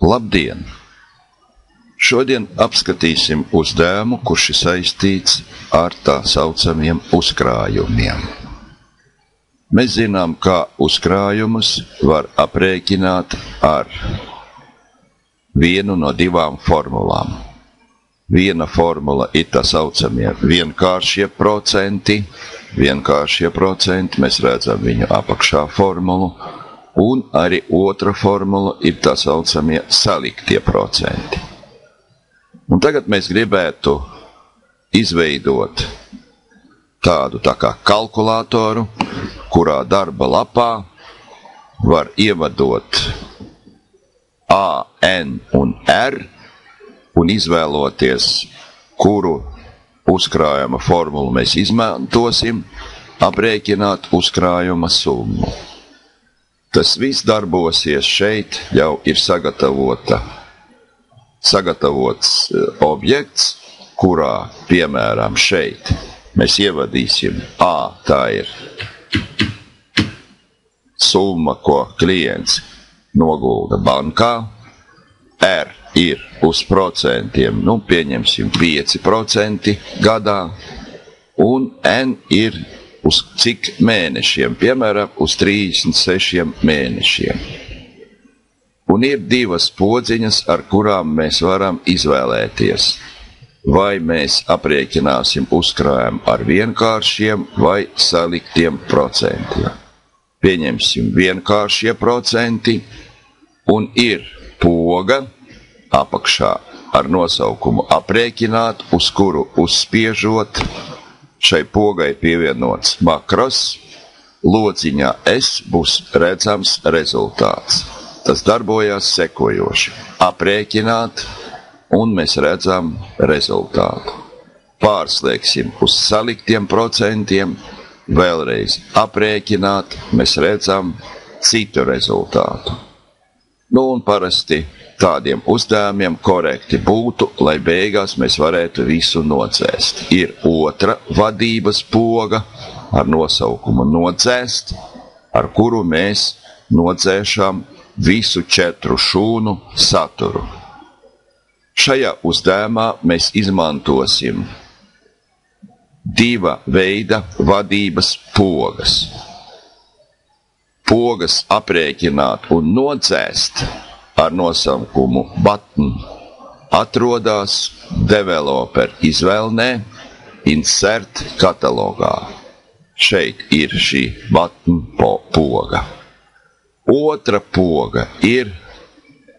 Labdien! Šodien apskatīsim uzdevumu, kurš ir saistīts ar tā saucamiem uzkrājumiem. Mēs zinām, kā uzkrājumus var aprēķināt ar vienu no divām formulām. Viena formula ir tā saucamie vienkāršie procenti. Vienkāršie procenti, mēs redzam viņu apakšā formulu. Un arī otra formula ir tā saucamie saliktie procenti. Un tagad mēs gribētu izveidot tādu tā kā kalkulātoru, kurā darba lapā var ievadot A, N un R un izvēloties, kuru uzkrājuma formulu mēs izmantosim, aprēķināt uzkrājuma summu. Tas viss darbosies šeit, jau ir sagatavots objekts, kurā, piemēram, šeit mēs ievadīsim A, tā ir summa, ko klients nogulda bankā, R ir uz procentiem, pieņemsim 5% gadā, un N ir uz cik mēnešiem, piemēram, uz 36 mēnešiem. Un ir divas podziņas, ar kurām mēs varam izvēlēties, vai mēs aprēķināsim uzkrājumu ar vienkāršiem vai saliktiem procentiem. Pieņemsim vienkāršie procenti, un ir poga apakšā ar nosaukumu aprēķināt, uz kuru uzspiežot šai pogai pievienots makros, lociņā S būs redzams rezultāts. Tas darbojās sekojoši. Aprēķināt, un mēs redzam rezultātu. Pārslēgsim uz saliktiem procentiem, vēlreiz aprēķināt, mēs redzam citu rezultātu. Un parasti tādiem uzdevumiem korekti būtu, lai beigās mēs varētu visu nocēst. Ir otra vadības poga ar nosaukumu nocēst, ar kuru mēs nocēšam visu 4 šūnu saturu. Šajā uzdevumā mēs izmantosim diva veida vadības pogas. Pogas aprēķināt un nocēst ar nosaukumu button atrodas developer izvēlnē insert katalogā. Šeit ir šī button poga. Otra poga ir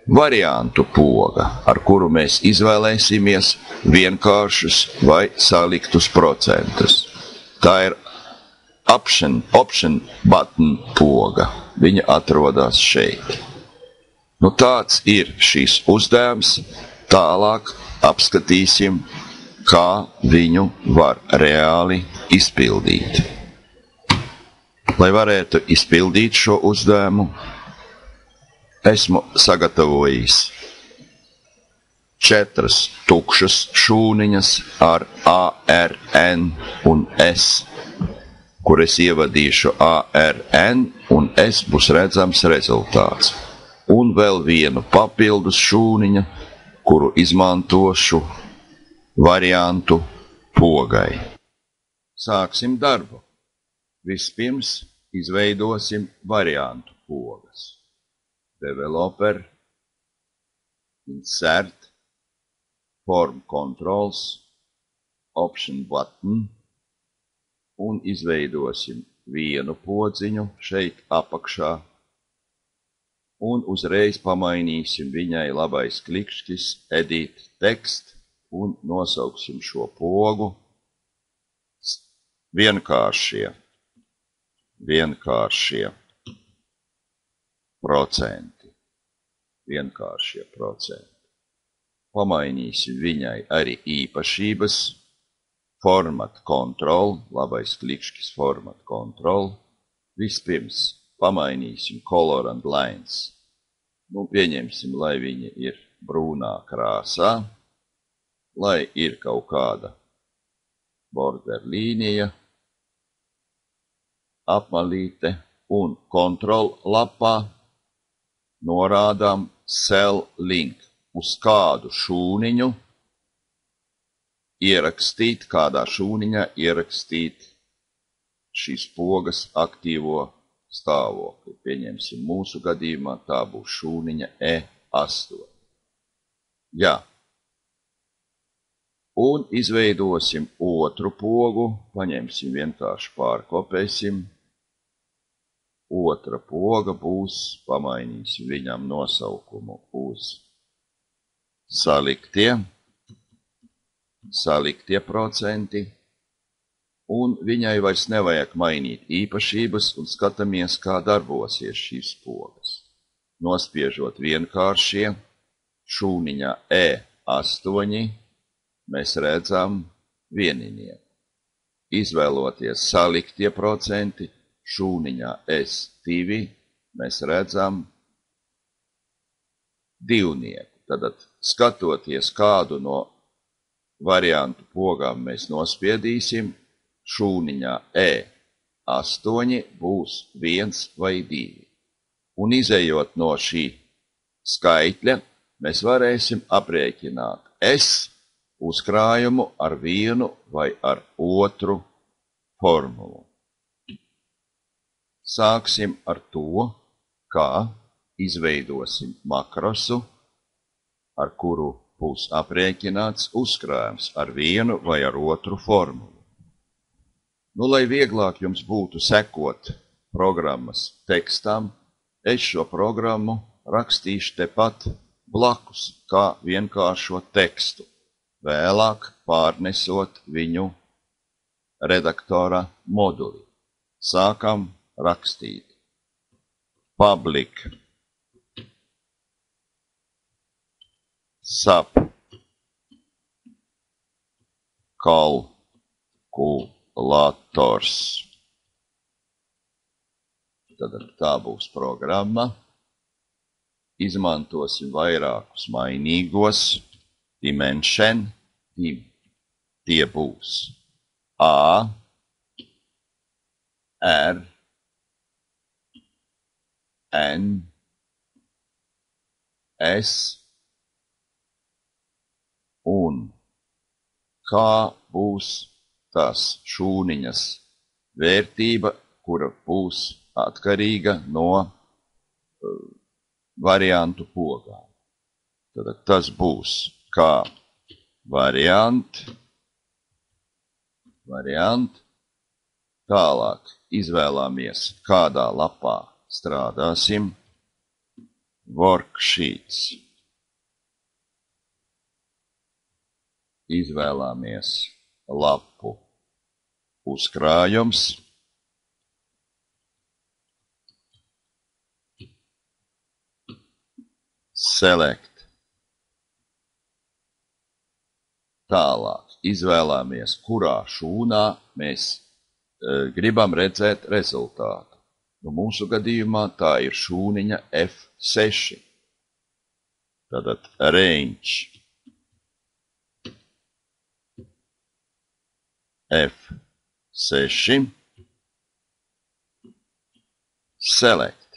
variantu poga, ar kuru mēs izvēlēsimies vienkāršus vai saliktus procentus. Tā ir option button poga. Viņa atrodas šeit. Tāds ir šīs uzdevums. Tālāk apskatīsim, kā viņu var reāli izpildīt. Lai varētu izpildīt šo uzdevumu, esmu sagatavojis 4 tukšas šūniņas ar A, R, N un S, kur es ievadīšu A, R, N un S būs redzams rezultāts. Un vēl vienu papildus šūniņu, kuru izmantošu variantu pogai. Sāksim darbu. Vispirms izveidosim variantu pogas. Developer, insert, form controls, option button, un izveidosim vienu podziņu šeit apakšā, un uzreiz pamainīsim viņai labais klikšķis edit text, un nosauksim šo pogu vienkāršie procenti. Vienkāršie procenti. Pamainīsim viņai arī īpašības, format control, labais klikšķis format control. Vispirms pamainīsim color and lines. Pieņemsim, lai viņi ir brūnā krāsā, lai ir kaut kāda border līnija, apmalīte un kontrol lapā norādām cell link, uz kādu šūniņu ierakstīt, kādā šūniņā ierakstīt šīs pogas aktīvo stāvokli. Pieņemsim, mūsu gadījumā tā būs šūniņa E8. Jā. Un izveidosim otru pogu, paņemsim vienkārši pārkopēsim. Otra poga būs, pamainīsim viņam nosaukumu uz saliktie procenti, un viņai vairs nevajag mainīt īpašības, un skatāmies, kā darbosies šīs pogas. Nospiežot vienkāršie, šūniņā E8, mēs redzam vieninieku. Izvēloties saliktie procenti, šūniņā S2, mēs redzam divnieku. Tad, skatoties, kādu no variantu pogām mēs nospiedīsim, šūniņā E8 būs 1 vai 2. Un izejot no šī skaitļa, mēs varēsim aprēķināt S uzkrājumu ar vienu vai ar otru formulu. Sāksim ar to, kā izveidosim makrosu, ar kuru būs aprēķināts uzkrājums ar vienu vai ar otru formulu. Lai vieglāk jums būtu sekot programmas tekstam, es šo programmu rakstīšu tepat blakus, kā vienkāršo tekstu, vēlāk pārnesot viņu redaktora moduli. Sākam rakstīt. Public sub kalkulators. Tad tā būs programma. Izmantosim vairākus mainīgos. Dimension. Tie būs A, R, N, S un K būs tās šūniņas vērtība, kura būs atkarīga no variantu pogām. Tad tas būs kā variant. Tālāk izvēlamies, kādā lapā strādāsim. Worksheets. Izvēlamies lapu uzkrājums. Select. Tālāk izvēlamies, kurā šūnā mēs gribam redzēt rezultātu. Mūsu gadījumā tā ir šūniņa F6. Tātad range F6. Select.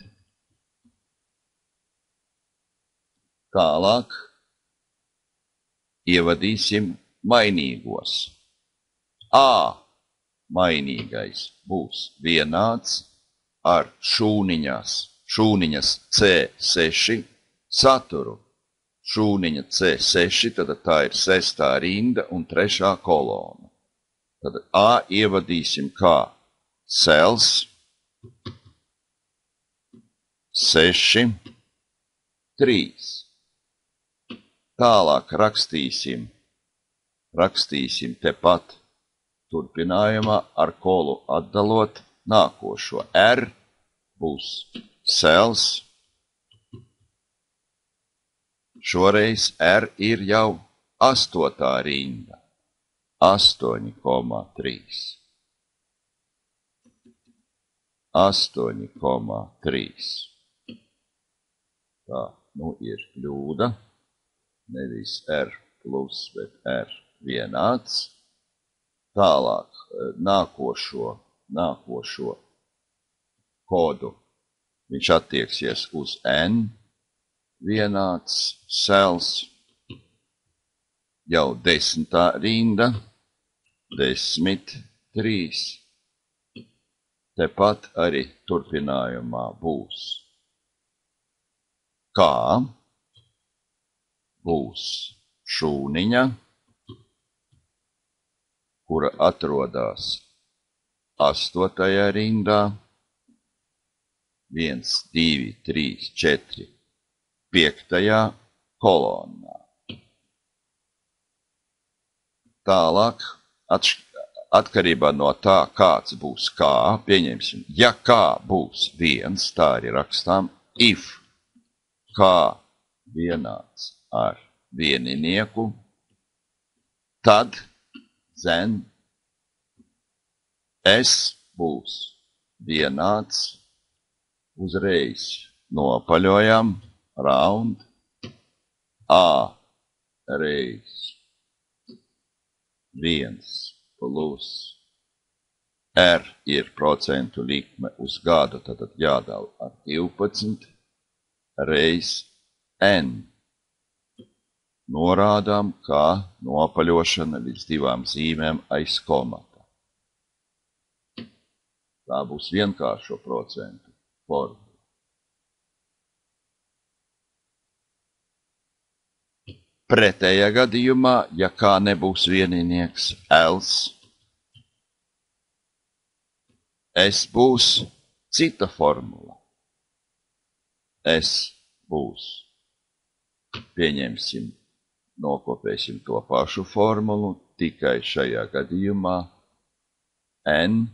Tālāk ievadīsim mainīgos. A mainīgais būs vienāds ar šūniņas C6 saturu. Šūniņa C6, tad tā ir 6. rinda un 3. kolona. Tad A ievadīsim kā cells 6, 3. Tālāk rakstīsim tepat turpinājumā ar kolu atdalot nākošo. R būs cells. Šoreiz R ir jau 8. rinda. 8,3. 8,3. Tā, ir kļūda. Nevis R plus, bet R vienāds. Tālāk nākošo kodu viņš attieksies uz N, vienāds, sels, jau 10. rinda, 10, 3. Tepat arī turpinājumā būs kā, būs šūniņa, kura atrodas 8. rindā, 1, 2, 3, 4, 5. kolonnā. Tālāk, atkarībā no tā, kāds būs kā, pieņemsim, ja kā būs 1, tā arī rakstām, if kā vienāds ar vieninieku, tad zen S būs vienāds, uzreiz nopaļojam, round, A reiz 1 plus R ir procentu likme uz gadu, tad jādala ar 12 reiz N. Norādām, kā nopaļošana līdz 2 zīmēm aiz komata. Tā būs vienkāršo procentu formula. Pretējā gadījumā, ja kā nebūs vieninieks, else, S būs cita formula. S būs, pieņemsim, nokopēsim to pašu formulu, tikai šajā gadījumā N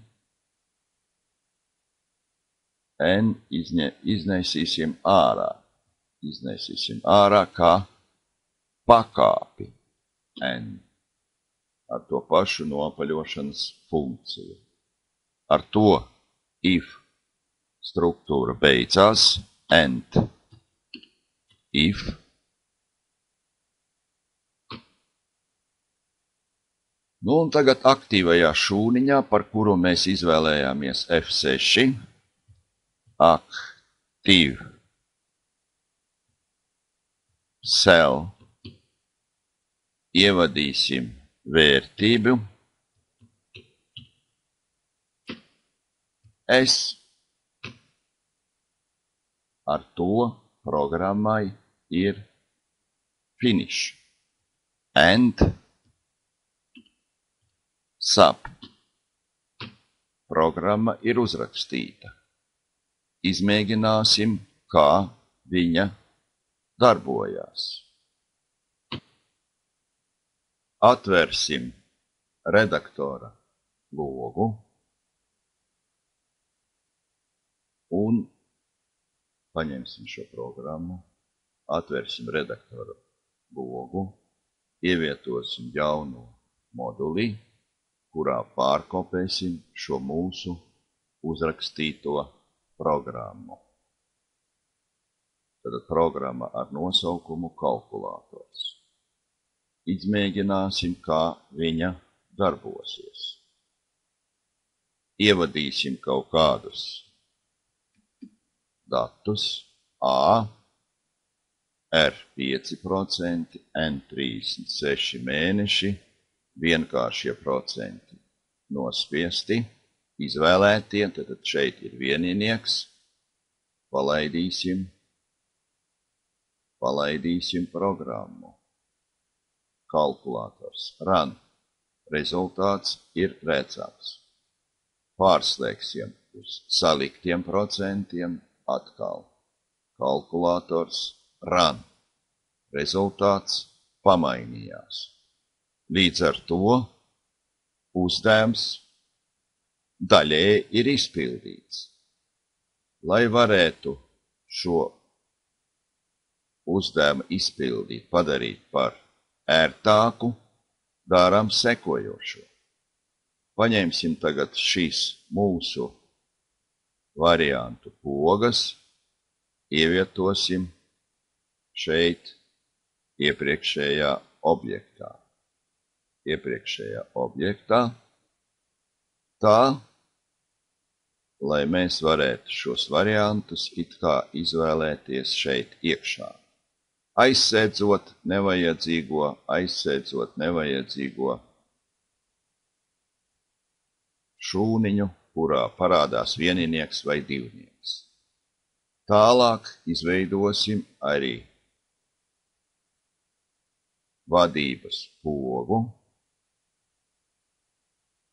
iznesīsim ārā. Iznesīsim ārā kā pakāpi N ar to pašu nopaļošanas funkciju. Ar to if struktūra beidzās, and if nu un tagad aktīvajā šūniņā, par kuru mēs izvēlējāmies F6, aktīv cell, ievadīsim vērtību S. Ar to programmai ir finish. And sub. Programma ir uzrakstīta. Izmēģināsim, kā viņa darbojās. Atversim redaktora logu un paņemsim šo programmu, atversim redaktora logu, ievietosim jaunu moduli, kurā pārkopēsim šo mūsu uzrakstīto programmu. Tad programma ar nosaukumu kalkulators. Izmēģināsim, kā viņa darbosies. Ievadīsim kaut kādus datus A, R 5%, N 36 mēneši, vienkāršie procenti nospiesti, izvēlētie, tad šeit ir vieninieks, palaidīsim programmu. Kalkulators run. Rezultāts ir redzams. Pārslēgsim uz saliktiem procentiem atkal. Kalkulators run. Rezultāts pamainījās. Līdz ar to uzdevums daļēji ir izpildīts. Lai varētu šo uzdevumu izpildīt, padarīt par ērtāku, darām sekojošo. Paņemsim tagad šīs mūsu variantu pogas, ievietosim šeit iepriekšējā objektā. Tā, lai mēs varētu šos variantus it kā izvēlēties šeit iekšā. aizsēdzot nevajadzīgo šūniņu, kurā parādās vieninieks vai divnieks. Tālāk izveidosim arī vadības pogu,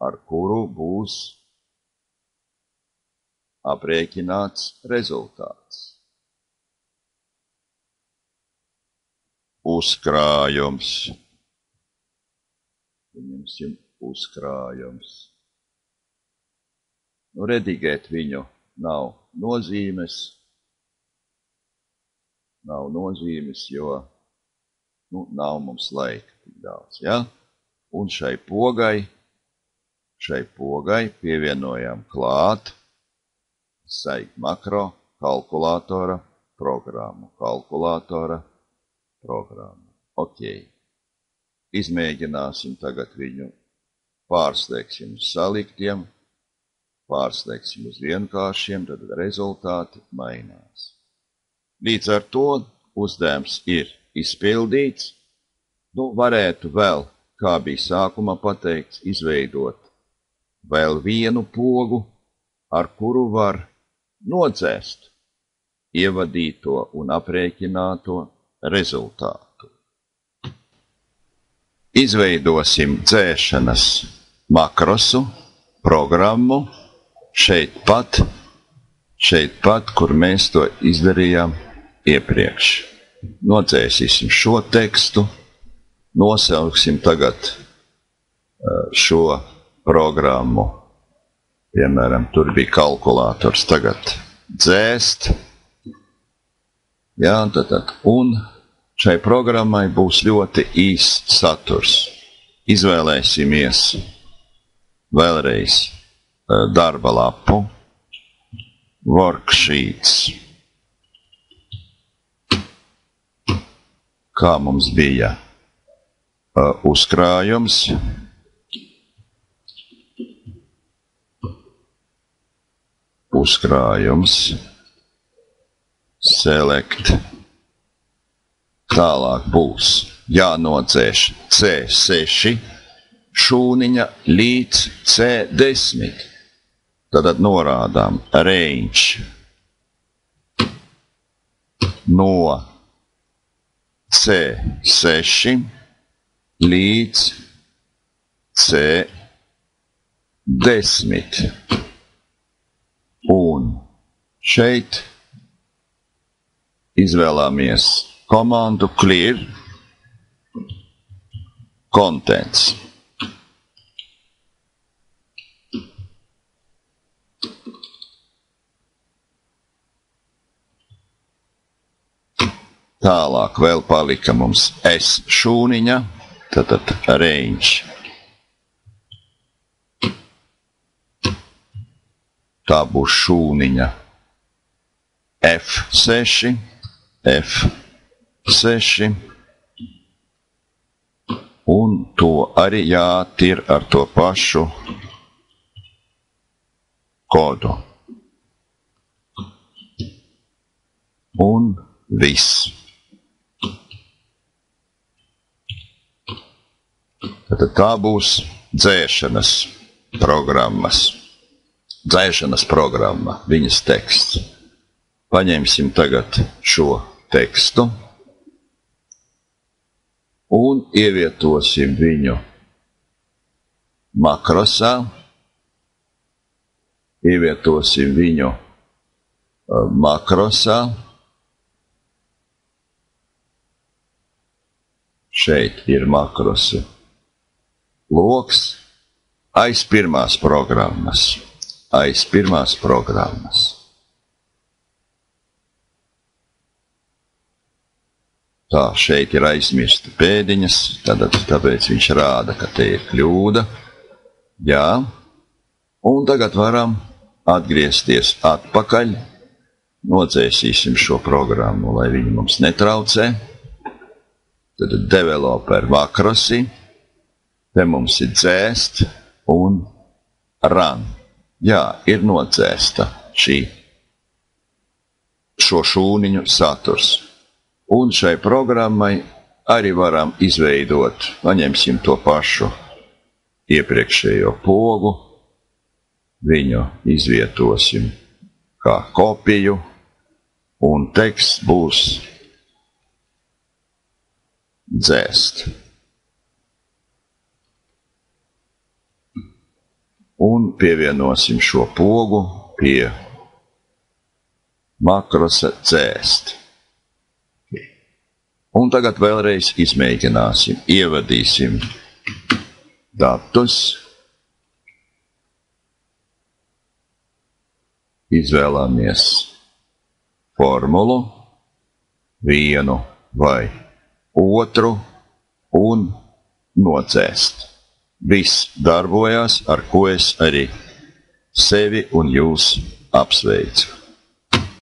ar kuru būs aprēķināts rezultāts. Uzkrājums. Pieņemsim uzkrājums. Redigēt viņu nav nozīmes, jo nav mums laika tik daudz, ja? Un šai pogai pievienojam klāt saik makro kalkulātora programmu. Ok. Izmēģināsim tagad viņu, pārslēgsim uz saliktiem, pārslēgsim uz vienkāršiem, tad rezultāti mainās. Līdz ar to uzdevums ir izpildīts. Varētu vēl, kā bija sākumā pateikts, izveidot vēl vienu pogu, ar kuru var nodzēst ievadīto un aprēķināto rezultātu. Izveidosim dzēšanas makrosu, programmu, šeit pat, kur mēs to izdarījām iepriekš. Nodzēsīsim šo tekstu, nosauksim tagad šo programmu, piemēram, tur bija kalkulators, tagad dzēst, jā, un šai programmai būs ļoti īsts saturs. Izvēlēsimies vēlreiz darba lapu, worksheets, kā mums bija uzkrājums, select, tālāk būs jānodzēš C6 šūniņa līdz C10. Tad norādām range no C6 līdz C10. Un šeit izvēlāmies komandu clear contents. Tālāk vēl palika mums S šūniņa, tad range. Tā būs šūniņa F6, un to arī jātir ar to pašu kodu. Un viss. Tad tā būs dzēšanas programma, viņas teksts. Paņemsim tagad šo tekstu un ievietosim viņu makrosā, Šeit ir makrosu loks aiz pirmās programmas. Tā, šeit ir aizmirsta pēdiņas, tāpēc viņš rāda, ka te ir kļūda. Jā, un tagad varam atgriezties atpakaļ, nodzēsīsim šo programmu, lai viņi mums netraucē. Tad developer makrosi, te mums ir dzēst un run. Jā, ir nodzēsta šo šūniņu saturs. Un šai programmai arī varam izveidot, paņemsim to pašu iepriekšējo pogu, viņu izvietosim kā kopiju, un teksts būs dzēst. Un pievienosim šo pogu pie makrosa dzēst. Un tagad vēlreiz izmēģināsim, ievadīsim datus, izvēlamies formulu, vienu vai otru un nodzēst. Viss darbojās, ar ko es arī sevi un jūs apsveicu.